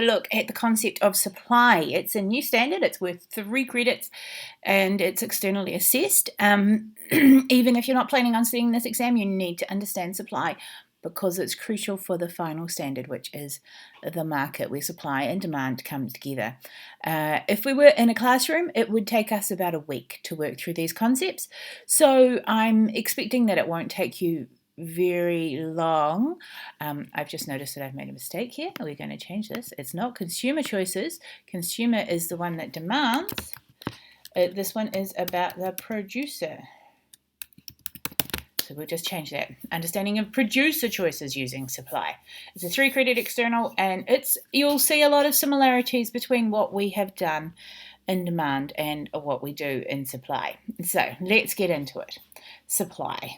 look at the concept of supply. It's a new standard. It's worth 3 credits and it's externally assessed. Even if you're not planning on studying this exam, you need to understand supply because it's crucial for the final standard, which is the market where supply and demand come together. If we were in a classroom, it would take us about a week to work through these concepts. So I'm expecting that it won't take you very long. I've just noticed that I've made a mistake here. We're going to change this. It's not consumer choices. Consumer is the one that demands. This one is about the producer. So we'll just change that. Understanding of producer choices using supply. It's a 3 credit external, and you'll see a lot of similarities between what we have done in demand and what we do in supply. So let's get into it. Supply.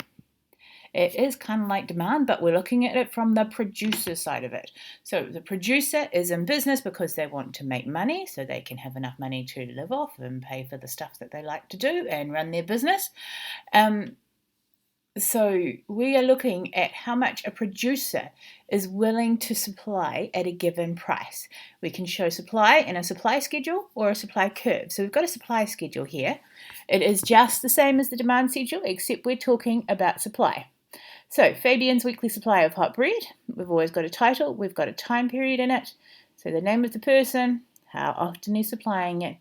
It is kind of like demand, but we're looking at it from the producer side of it. So the producer is in business because they want to make money so they can have enough money to live off and pay for the stuff that they like to do and run their business. So we are looking at how much a producer is willing to supply at a given price. We can show supply in a supply schedule or a supply curve. So we've got a supply schedule here. It is just the same as the demand schedule, except we're talking about supply. So Fabian's weekly supply of hot bread. We've always got a title. We've got a time period in it. So the name of the person, how often he's supplying it,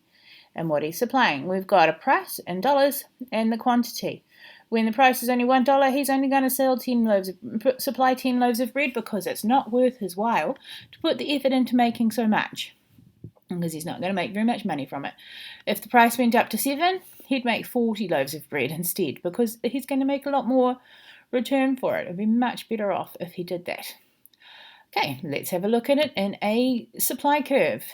and what he's supplying. We've got a price in dollars and the quantity. When the price is only $1, he's only going to supply 10 loaves of bread because it's not worth his while to put the effort into making so much, because he's not going to make very much money from it. If the price went up to 7, he'd make 40 loaves of bread instead because he's going to make a lot more return for it. It'd be much better off if he did that. Okay, let's have a look at it in a supply curve.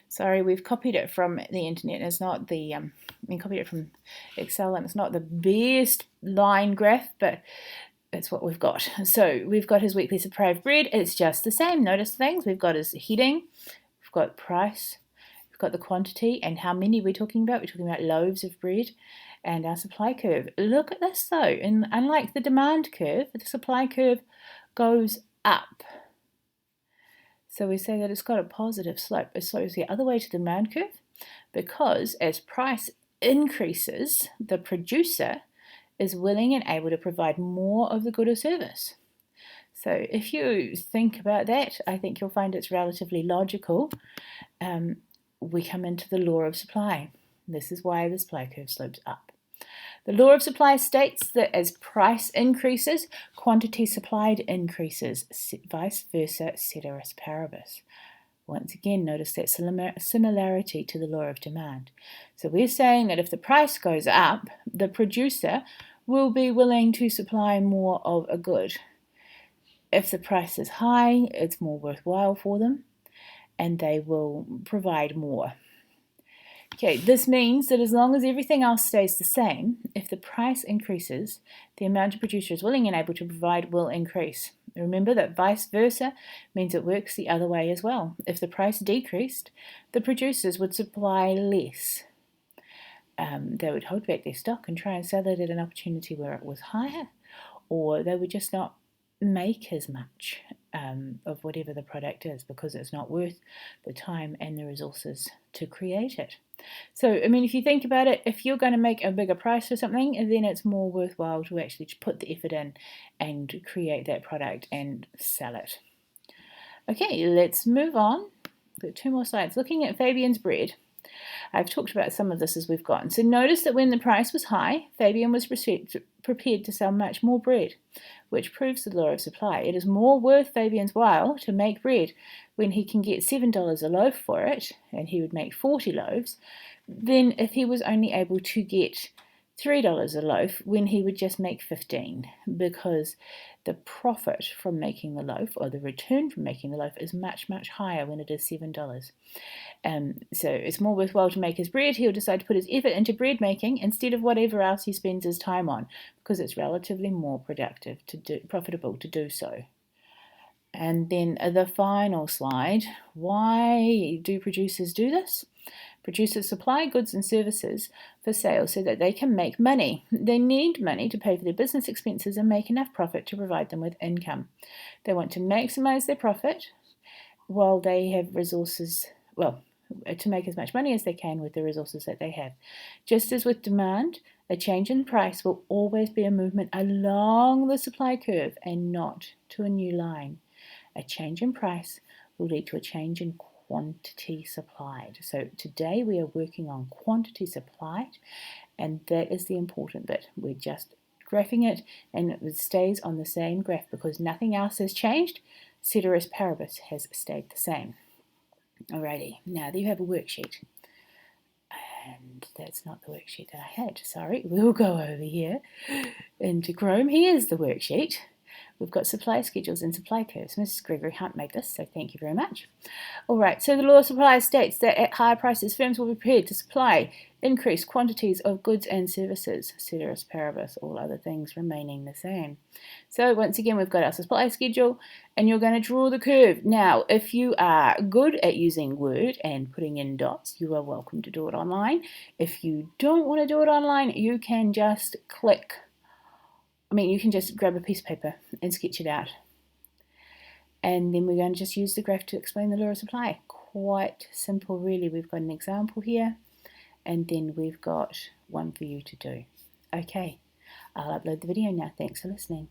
Sorry, we've copied it from the internet. It's not we copied it from Excel, and it's not the best line graph, but it's what we've got. So we've got his weekly supply of bread. It's just the same. Notice things. We've got his heading. We've got price. We've got the quantity and how many we're talking about. We're talking about loaves of bread. And our supply curve. Look at this though, and unlike the demand curve, the supply curve goes up. So we say that it's got a positive slope. So it's the other way to the demand curve, because as price increases, the producer is willing and able to provide more of the good or service. So if you think about that, I think you'll find it's relatively logical. We come into the law of supply. This is why the supply curve slopes up. The law of supply states that as price increases, quantity supplied increases, vice versa, ceteris paribus. Once again, notice that similarity to the law of demand. So we're saying that if the price goes up, the producer will be willing to supply more of a good. If the price is high, it's more worthwhile for them, and they will provide more. Okay, this means that as long as everything else stays the same, if the price increases, the amount a producer is willing and able to provide will increase. Remember that vice versa means it works the other way as well. If the price decreased, the producers would supply less. They would hold back their stock and try and sell it at an opportunity where it was higher, or they would just not make as much of whatever the product is because it's not worth the time and the resources to create it. So, I mean, if you think about it, if you're going to make a bigger price for something, then it's more worthwhile to actually put the effort in and create that product and sell it. Okay, let's move on. Got 2 more slides. Looking at Fabian's bread. I've talked about some of this as we've gone. So notice that when the price was high, Fabian was prepared to sell much more bread, which proves the law of supply. It is more worth Fabian's while to make bread when he can get $7 a loaf for it, and he would make 40 loaves, than if he was only able to get $3 a loaf when he would just make 15, because the profit from making the loaf, or the return from making the loaf, is much, much higher when it is $7. So it's more worthwhile to make his bread. He'll decide to put his effort into bread making instead of whatever else he spends his time on, because it's relatively more profitable to do so. And then the final slide, why do producers do this? Producers supply goods and services for sale so that they can make money. They need money to pay for their business expenses and make enough profit to provide them with income. They want to maximize their profit while they have resources, well, to make as much money as they can with the resources that they have. Just as with demand, a change in price will always be a movement along the supply curve and not to a new line. A change in price will lead to a change in quantity supplied. So today we are working on quantity supplied, and that is the important bit. We're just graphing it, and it stays on the same graph because nothing else has changed. Ceteris paribus has stayed the same. Alrighty, now that you have a worksheet, and that's not the worksheet that I had, sorry, we'll go over here into Chrome. Here's the worksheet. We've got supply schedules and supply curves. Mrs. Gregory Hunt made this, so thank you very much. All right, so the law of supply states that at higher prices, firms will be prepared to supply increased quantities of goods and services, ceteris paribus, all other things remaining the same. So once again, we've got our supply schedule, and you're going to draw the curve. Now, if you are good at using Word and putting in dots, you are welcome to do it online. If you don't want to do it online, you can just you can just grab a piece of paper and sketch it out. And then we're going to just use the graph to explain the law of supply. Quite simple, really. We've got an example here, and then we've got one for you to do. Okay, I'll upload the video now. Thanks for listening.